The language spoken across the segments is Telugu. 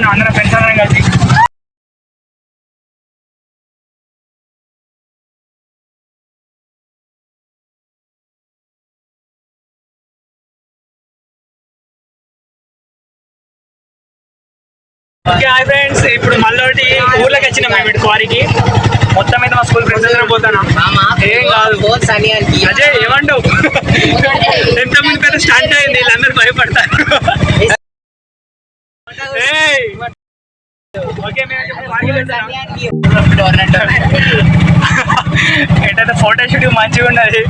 వచ్చినాం అందరం ఫ్రెండ్స్ అందరం కలిసి. ఓకే హాయ్ ఫ్రెండ్స్, ఇప్పుడు మళ్ళీ ఊర్లోకి వచ్చినాం మేము ఇటు క్వారీకి. మొత్తం అయితే మా స్కూల్ ఫ్రెండ్స్ అందరం పోతాను. ఏం కాదు అజయ్ ఏమంటావు? ఎంతమంది పెద్ద స్టార్ట్ అయింది, వీళ్ళందరూ భయపడతారు. ఏంటంటే ఫోటో షూట్ మంచిగా ఉన్నది.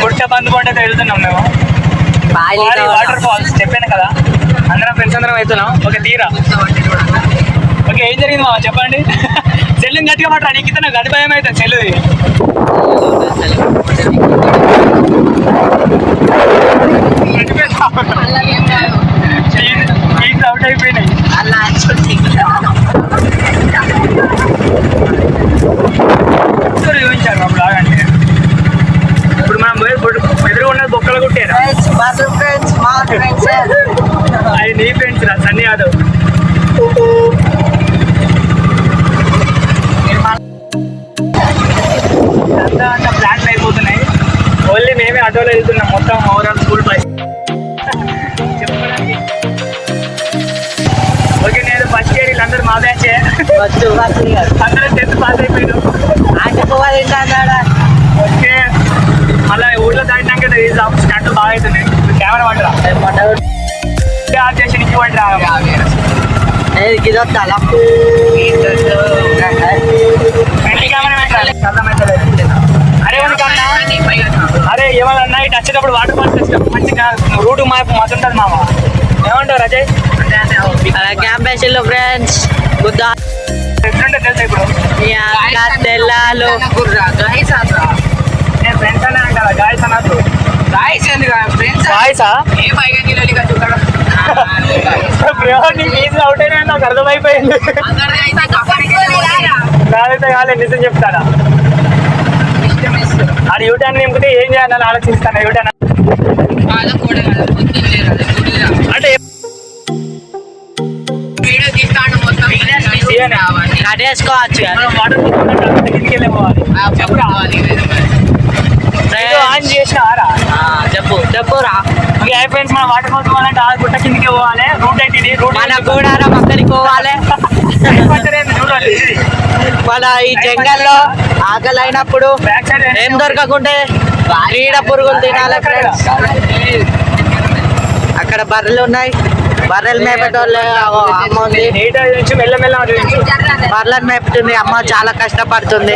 గుట్ట బంధు పంట వెళ్తున్నాం మేము. వాటర్ ఫాల్స్ చెప్పాను కదా, అందరం ఫ్రెండ్స్ అందరం వెళ్తున్నాం. ఓకే తీరా. ఓకే ఏం జరిగింది మామ చెప్పండి. సెల్లుని గట్టిగా మాట నీకు ఇతను గది భయం అవుతుంది. సెల్లుది అవుట్ అయిపోయినాయి. చూపించారు అప్పుడు లాగంటే. ఇప్పుడు మనం ఎదురు ఉన్నది బొక్కలు కుట్టారు. అది నీ ఫ్రెండ్స్ రా, సన్నీ యాదవ్. అంతా ప్లాట్లు అయిపోతున్నాయి. ఓన్లీ మేమే ఆటోలో వెళ్తున్నాం మొత్తం ఓవరాల్ స్కూల్ బస్ చెప్పడానికి. ఓకే నేను ఫస్ట్ ఇయర్, వీళ్ళందరూ మా బ్యాచే. అందరూ 10th పాస్ అయిపోయారు. ఓకే మళ్ళీ ఊళ్ళో దాటినాక స్టార్ట్ బాగా అవుతున్నాయి. కెమెరా పట్టరా ఆఫ్ చేసి నుంచి పట్టరా. అరే ఏమన్నా ఇటు వచ్చేటప్పుడు వాటర్ ఫాల్స్ వచ్చేటప్పుడు మంచిగా రూట్ మ్యాప్ మస్తు ఉంటుంది మామ. ఏమంటావు రజయ్? క్యాంపస్ లో ఫ్రెండ్స్ ఎట్లుంటే తెలుసా ఇప్పుడు తెల్లాలు నేను ఫ్రెండ్స్ అనే అంటారా? గాయస్ అనద్దు. గాయస్ ఎందుకు ఫ్రెండ్స్? గాయసా ఏ పైగా నీళ్ళగా చూడడం ఈజీ అవుట్ అయినా నాకు అర్థమైపోయింది. కాదైతే కాలేదు నిజం చెప్తారా? అది యూటర్న్ నింపితే ఏం చేయాలని ఆలోచిస్తాను. యూటర్న్ అంటే కట్టేసుకోవచ్చు. ఆన్ చేసినారా? చెప్పురా. ఫ్రెండ్స్ మనం వాటర్ ఫాల్స్ పోవాలంటే ఆ గుట్ట కిందకి పోవాలి. రూట్ అయితే రూట్ మన కూడా పక్కనికి పోవాలి. మన ఈ జంగల్లో ఆకలి అయినప్పుడు ఏం దొరకకుంటే క్రీడ పురుగులు తినాలి ఫ్రెండ్స్. అక్కడ బర్రెలు ఉన్నాయి, బర్రెలు మేపేటోళ్ళు అమ్మ ఉంది. బర్రెలను మేపుతుంది అమ్మ, చాలా కష్టపడుతుంది.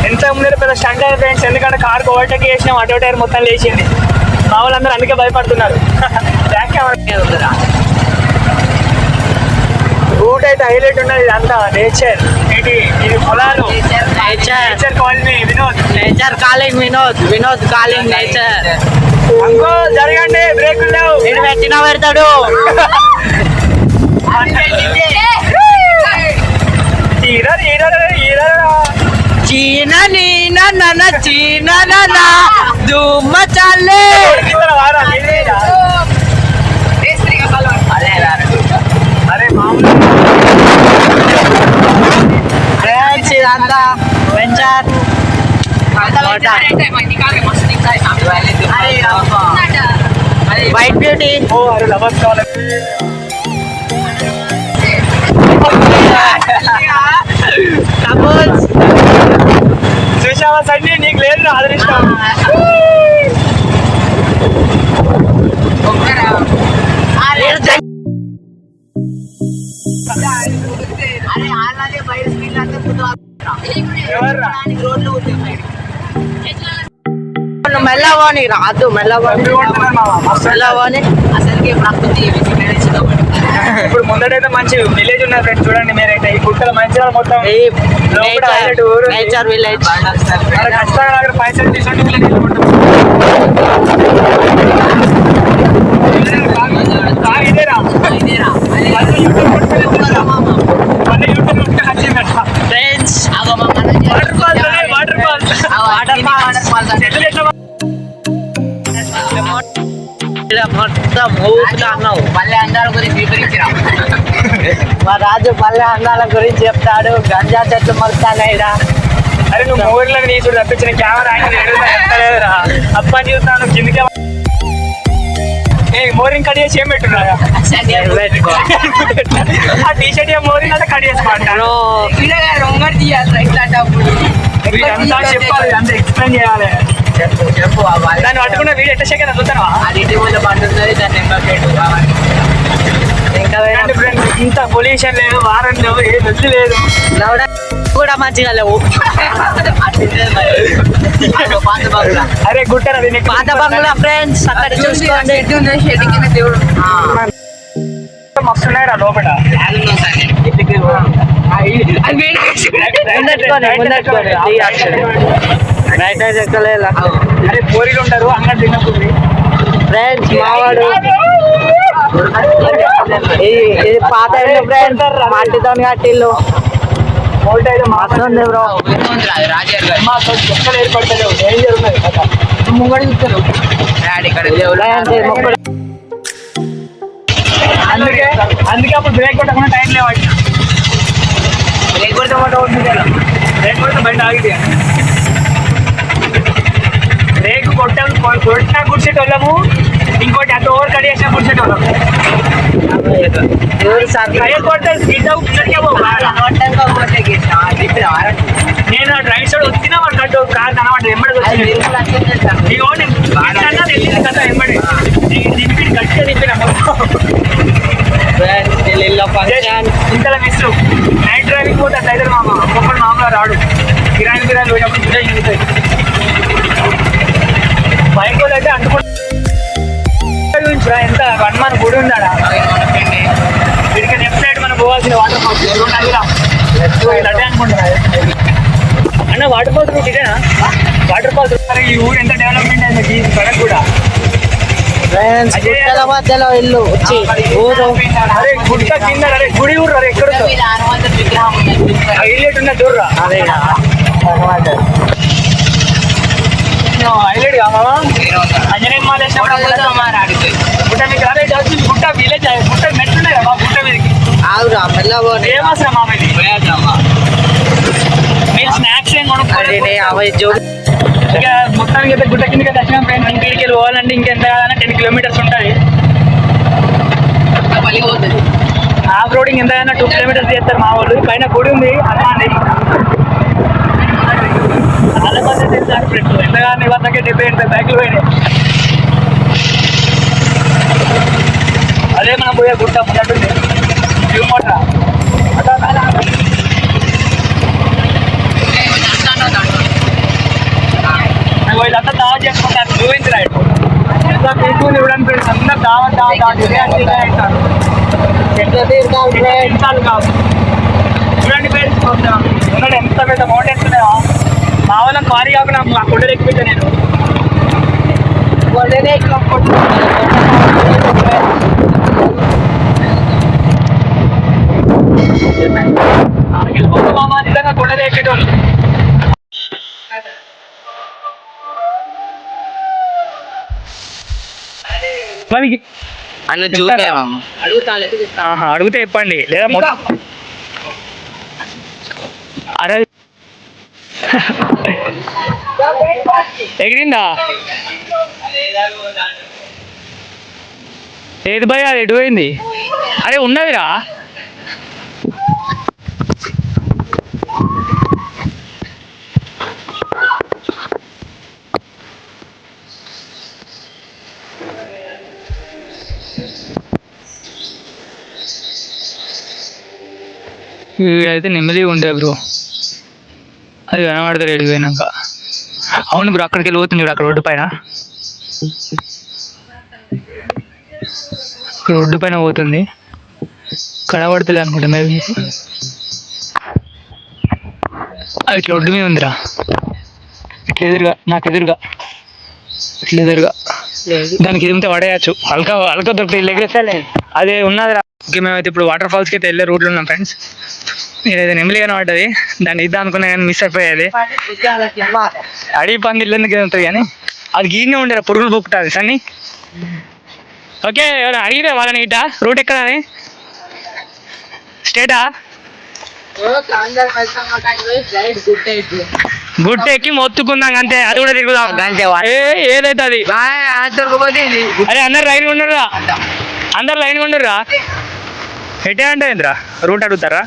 ఎంత ముందు పెద్ద స్టంట్ అయ్యారు ఫ్రెండ్స్. ఎందుకంటే కార్ ఓవర్టేక్ చేసినాం, అటో టైర్ మొత్తం లేచింది. మా వాళ్ళందరూ అందుకే భయపడుతున్నారు. రూట్ అయితే హైలైట్ ఉన్నది. ఇదంతా నేచర్. ఇది పొలాలు. Nature colony Vinod. Nature calling Vinod calling nature. అంకో జరగండి, బ్రేకులు లేవు. నేను పెట్టినా పెడతాడు. చీన నీన నన చీన నన ధూమ చాలే. అరే మామూలు ఇదంతా వెంచర్ వైట్ బ్యూటీ. ఓ అరే లవర్స్ కావాలి. చూసావా సన్నీ, నీకు లేదు అదృష్టం. మెల్లవని రాదు, మెల్లవని అసలుకి ప్రకృతి ఇప్పుడు ముందటైతే మంచి విలేజ్ ఉన్నది ఫ్రెండ్స్. చూడండి మీరైతే ఈ గుట్టల మంచిగా మొత్తం నేచర్ విలేజ్. ఖచ్చితంగా అక్కడ పైసలు తీసుకుంటే ఇదేరా ఫ్రెండ్స్ వాటర్ ఫాల్స్ మొత్తం ఊపుతా అన్నావు. మళ్ళీ అందరి గురించి వివరించినా మా రాజు పల్లె అందాల గురించి చెప్తాడు. గంజా చెట్లు మొలుస్తాయిడా. అరే నువ్వు మూవీలో నీచుడు తప్పించిన కెమెరా ఎత్తలేదురా అప్పని చూస్తాను కిందికే మోరింగ్ కట్ చేసి ఏం పెట్టున్నారా ఆ టీ షర్ట్ ఏం మోరింగ్ అంటే కట్ చేసి మాట్లాడు రొంగడి తీయాలి ఇట్లాంటప్పుడు అంతా చెప్పాలి అంతా ఎక్స్ప్లెయిన్ చేయాలి చెప్పు దాన్ని పట్టుకున్న వీడియో ఎట్లా సెకండ్ చూస్తావా అది ఇంటి ముందు పడుతుంది దాన్ని నెంబర్ ప్లేట్ ఇంకా ఫ్రెండ్స్ ఇంత పొల్యూషన్ లేదు వారం లేవు ఏ నొచ్చి లేదు లౌడ కూడా మంచిగా లేవు. అరే గుట్టరా దీన్ని పాత బంగ్లా ఫ్రెండ్స్ అక్కడ చూసుకోండి. షెడ్ కింద దేవుడు మస్తు ఉన్నాయిరా లోపల అరే పోరీలు ఉంటారు అంగడి తిన్నప్పుడు ఫ్రెండ్స్ మావాడు ఇది పాత ఇల్లు ఫ్రెండ్స్ మట్టితో కట్టిల్లు మస్తు ఉంది బ్రో. రాజారు గారు మా ఎక్కడ ఏర్పడతలేవు డేంజర్ ఉన్నది కదా ముంగడి చూస్తారు డాడీ ఇక్కడ మొక్కలు అందుకే అప్పుడు బ్రేక్ కొట్టకుండా టైం లేవాడి బ్రేక్ కొడితే మాట అవుతుంది కదా బ్రేక్ కొడితే బండి ఆగితే బ్రేక్ కొట్టినా గుడిసేటోళ్ళము ఇంకోటి అంత ఓవర్ కట్ చేసినా గుడిసేటోళ్ళము టైర్ కొడితే స్పీడ్ నేను రైట్ సైడ్ వచ్చినా వాడు కట్టు కార్ కనబడి ఎంబడి వచ్చింది కదా ఎంబడి దింపి గట్టిగా దింపిన ఇంతలో మిస్ నైట్ డ్రైవింగ్ పోతే అట్లయితే ఒక్కొక్కడు మామూలుగా రాడు కిరాయి పోయినప్పుడు ఇంకా ఇంగుతాయి బైక్ వాళ్ళు అయితే అంటుకుంటా ఎంత హనుమాన్ గుడి ఉందాడా వీడికి లెఫ్ట్ సైడ్ మనం పోవాల్సిన వాటర్ ఫాల్స్ అదే అనుకుంటున్నా అన్న వాటర్ ఫాల్స్ రూట్ ఇదేనా వాటర్ ఫాల్స్ ఈ ఊరు ఎంత డెవలప్మెంట్ అయింది ఈ సడక్ కూడా ఫ్రెండ్స్ గుట్టల మధ్యలో ఇల్లు వచ్చి ఊరు అరే గుట్ట కింద అరే గుడి ఊరు అరే ఎక్కడ విగ్రహం హైలైట్ ఉన్న చూడరా అదే హైలైట్ కావాలా అంజనేయ మాల గుట్ట మీకు అరే గుట్ట విలేజ్ గుట్ట మెట్లున్నాయి కదా గుట్ట మీదకి ఆవురా మెల్లబోని ఫేమస్ రా మామది మీరు స్నాక్స్ ఏం కొనుక్కోవాలి ఇక మొత్తానికి అయితే గుట్ట కిందకి దర్శనం ఫ్రెండ్స్ ఇంటికి వెళ్ళి పోవాలంటే ఇంకెంత కాదన్నా 10 కిలోమీటర్స్ ఉంటుంది ఆఫ్ రోడింగ్ ఎంత అయినా 2 కిలోమీటర్స్ చేస్తారు మా వాళ్ళు పైన గుడి ఉంది హనుమాన్ది చాలా మంది తెలుసు ఫ్రెండ్స్ ఎంతగా నిబంధనకి 70-80 బ్యాగులు పోయినాయి అదే మనం పోయే గుట్ట ఉన్నట్టుంది మోటరా వీళ్ళంతా దావా చేసుకుంటారు చూపించరా ఎంత పీపుల్ ఇవ్వడానికి ఫ్రెండ్స్ అందరూ దావా అంటారు కాదు చూడండి ఫ్రెండ్స్ ఉన్నాడు ఎంత పెద్ద మౌంటైన్స్ ఉన్నాయో మా వాళ్ళ క్వారీ కాకుండా మా కొండలు ఎక్కిపోతా నేను నిజంగా కొండలు ఎక్కేటోళ్ళు అడిగితే చెప్పండి లేదా అరే ఎగిరిందా ఏది భయ అది ఎటు పోయింది అరే ఉన్నదిరా వీడైతే నెమ్మదిగా ఉండే బ్రో అది కనబడతారు ఎడిపోయినాక అవును బ్రో అక్కడికి వెళ్ళి పోతుంది అక్కడ రోడ్డు పైన రోడ్డు పైన పోతుంది కనబడుతుంది అనుకుంటా మేబీ మీకు అది ఇట్లా రోడ్డు మీద ఉందిరా ఇట్లా ఎదురుగా నాకు ఎదురుగా ఇట్లా ఎదురుగా దానికి ఎదిగితే పడేయచ్చు అల్కా దొరుకుతుంది ఎగిరేస్తే అదే ఉన్నదిరా ఓకే మేమైతే ఇప్పుడు వాటర్ ఫాల్స్కి అయితే వెళ్ళే రూట్లో ఉన్నాం ఫ్రెండ్స్ నేనైతే నెమ్మలి కనబడ్డది దాన్ని ఇద్దాం అనుకున్నా కానీ మిస్ అయిపోయేది అడవి పంది ఇల్లు ఎందుకు ఉంటుంది కానీ అది గీనే ఉండేరా పురుగులు పొక్కుతుంది సన్ని ఓకే ఎవరు అడిగితే వాళ్ళని ఇట్ట రూట్ ఎక్కడ అని స్టేటా గుట్ట ఎక్కి మొత్తుకుందాం అంతే, అది కూడా తిరుగుదాం ఏదైతే అది. అరే అందరు లైన్ ఉండరురా, అందరు లైన్ ఉండరురా. ఎటే అంటే ఏంద్రా రూట్ అడుగుతారా?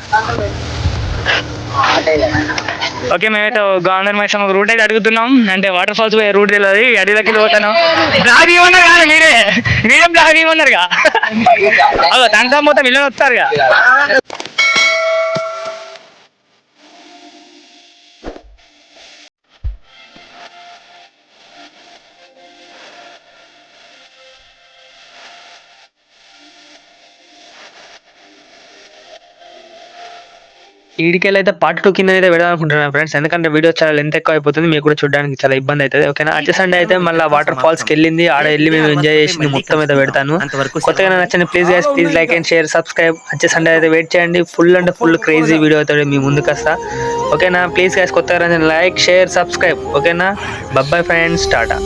ఓకే మేమైతే గవర్నర్ మైసం రూట్ అయితే అడుగుతున్నాం, అంటే వాటర్ ఫాల్స్ పోయే రూట్ తెలియదు, అడవిలోకి పోతాను. బ్లాగ్ ఇవ్వన్నారు కదా మీరే బ్లాగ్ ఇవ్వన్నారుగా, తంతా మొత్తం ఇల్లు వస్తారుగా. ఈడికెళ్ళి అయితే పార్ట్ 2 కింద అయితే పెడదాం అనుకుంటున్నాను ఫ్రెండ్స్, ఎందుకంటే వీడియో చాలా లెంత్ ఎక్కువ అయిపోతుంది, మీకు కూడా చూడడానికి చాలా ఇబ్బంది అవుతుంది. ఓకేనా, వచ్చే సండే అయితే మళ్ళీ వాటర్ ఫాల్స్ కి వెళ్ళింది, ఆడ వెళ్ళి మేము ఎంజాయ్ చేసింది మొత్తం అయితే పెడతాను. కొత్తగా నచ్చండి please guys, please like and share subscribe. వచ్చే సండే అయితే వెయిట్ చేయండి, ఫుల్ అంటే ఫుల్ క్రేజీ వీడియో అవుతాడు మీ ముందుకు వస్తా. ఓకేనా, ప్లీజ్ గైస్ కొత్తగా లైక్ షేర్ సబ్స్క్రైబ్. ఓకేనా, బాయ్ ఫ్రెండ్స్, టాటా.